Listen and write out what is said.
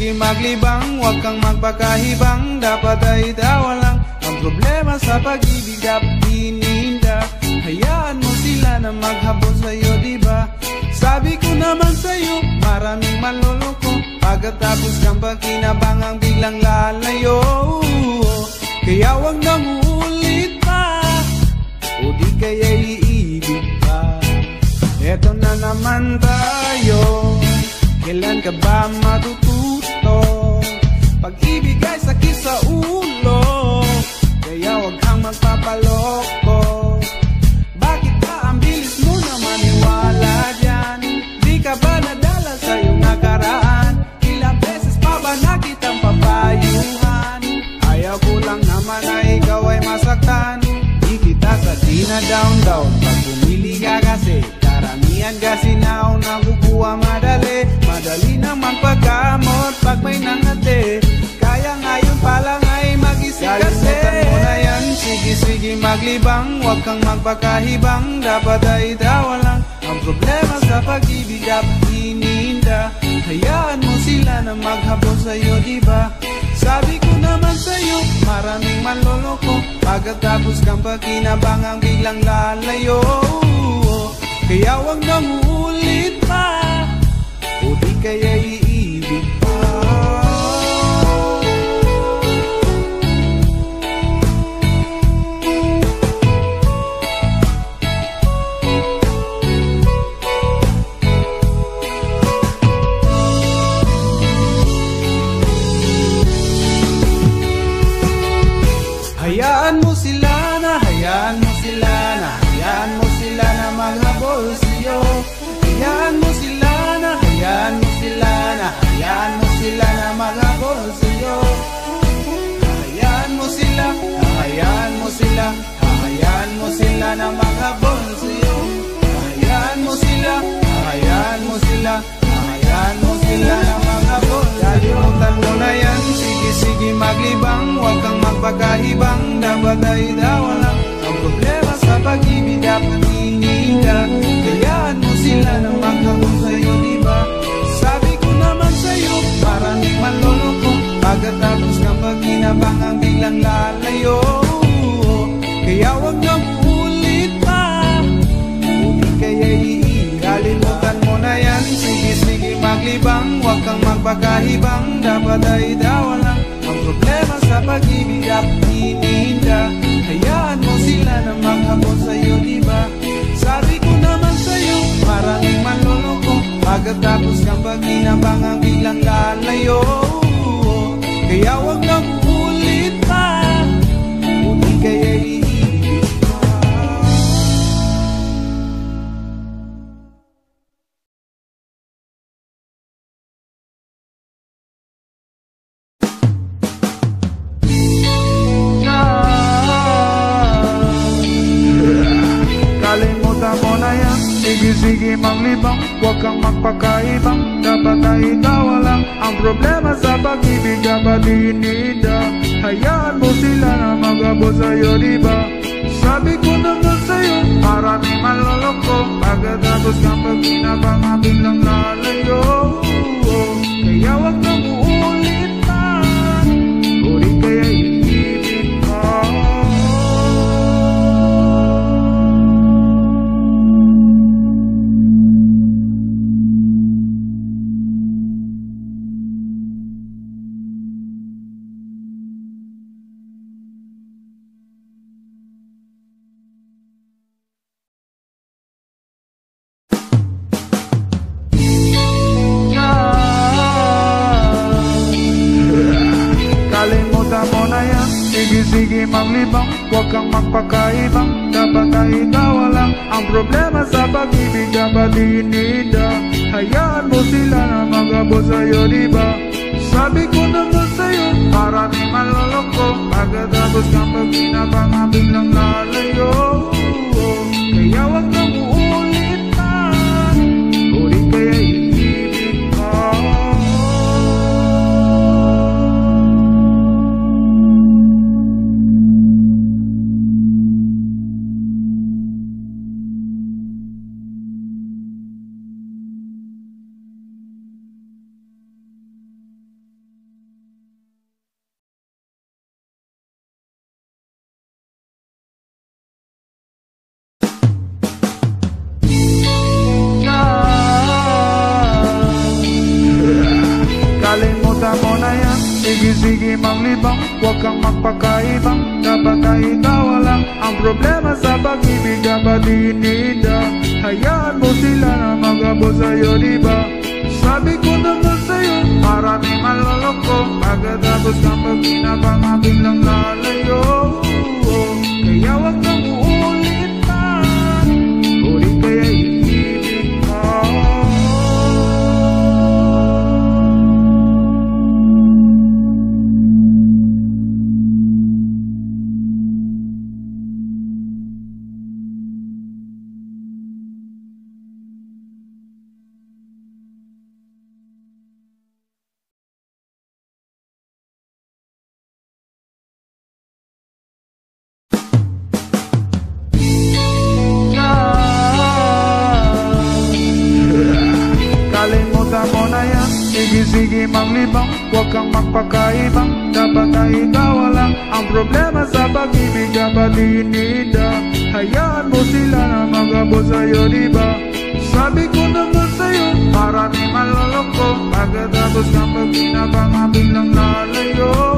sige maglibang, huwag kang magpakahibang. Dapat ay tawa lang ang problema sa pag-ibig, dapat ininda. Hayaan mo sila na maghabol sa'yo, diba? Sabi ko naman sa'yo, maraming manloloko. Pagkatapos kang pakinabangang biglang lalayo. Kaya huwag nang uulit pa, o di kaya iibig pa. Eto na naman tayo, kailan ka ba matututo? Pag-ibig ay sakit sa ulo, kaya huwag kang magpapaloko. Bakit ba ang bilis mo na maniwala dyan? Di ka ba nadala sa iyong nakaraan? Ilang beses pa ba nakitang papayuhan? Ayaw ko lang naman na ikaw ay masaktan. Di kita sa dina-down-down pag pumili ka kasi. Karamihan kasi nauna kukuha madali. Madali naman pagkamot pag may nangate. Kaya ngayon pa lang ay mag-isip kasi. Kalimutan mo na yan, sige maglibang. Huwag kang magpakahibang, dapat ay tawa lang ang problema sa pag-ibig, dapat ininda. Hayaan mo sila na maghabol sa'yo, diba? Sabi ko naman sa'yo, maraming manloloko. Pagkatapos kang pakinabangang biglang lalayo. Kaya huwag nang uulit pa, o di kaya iibig pa. Hayaan mo sila na, hayaan mo sila na, hayaan mo sila na maghabol sa'yo. Hayaan mo sila na, hayaan mo sila na, hayaan mo sila na maghabol sa'yo. Hayaan mo sila, hayaan mo sila, hayaan mo sila na maghabol sa'yo. Hayaan mo sila, hayaan mo sila, hayaan mo sila na maghabol. Kalimutan mo na yan, sige maglibang. Huwag kang magpakahibang, dapat ay tawa lang ang problema sa pag-ibig, dapat ininda. Hayaan mo sila na maghabol sa'yo, diba? Sabi ko naman sa'yo, maraming manloloko. Pagkatapos kang pakinabangang biglang lalayo. Kaya huwag nang uulit pa, o di kaya iibig. Kalimutan mo na yan, sige maglibang. Huwag kang magpakahibang, dapat ay tawa lang ang problema sa pag-ibig, dapat ininda. Hayaan mo sila na maghabol sa'yo, diba? Sabi ko naman sa'yo, maraming manloloko. Pagkatapos kang pakinabangang biglang lalayo. Kaya huwag nang uulit pa, o di kaya iibig pa. Kalimutan mo na yan, sige maglibang. Huwag kang magpakaibang, dapat ay tawa lang ang problema sa pag-ibig, dapat ininda. Hayaan mo sila na maghabol sa'yo, diba? Sabi ko naman sa'yo, maraming manloloko. Pagkatapos kang pakinabangang biglang lalayo. Kaya huwag nang uulit pa, o di kaya iibig pa. Kalimutan mo na yan, sige maglibang. Huwag kang magpakaibang, dapat ay tawa lang ang problema sa pag-ibig, dapat ininda. Hayaan mo sila na maghabol sa'yo, diba? Sabi ko naman sa'yo, maraming manloloko. Pagkatapos kang pakinabangang biglang lalayo. Kaya huwag nang uulit pa, o di kaya iibig pa. Sige maglibang, huwag kang magpakaibang. Dapat ay ikaw lang. Ang problema sa pag-ibig dapat inida. Hayaan mo sila na mag-abot sa'yo, diba? Sabi ko naman sa'yo, marami maloloko. Pagkatapos ng pagkinabang, biglang lalayo. Kaya huwag kang uulit pa. Ulit kaya iibig mo. Kalimutan mo na yan. Sige maglibang, huwag kang magpakaibang. Dapat ay ikaw lang. Ang problema sa pag-ibig dapat inida. Hayaan mo sila na mag-abot sa'yo, diba? Sabi ko naman sa'yo, marami maloloko. Pagkatapos ng pagkinabang, biglang lalayo.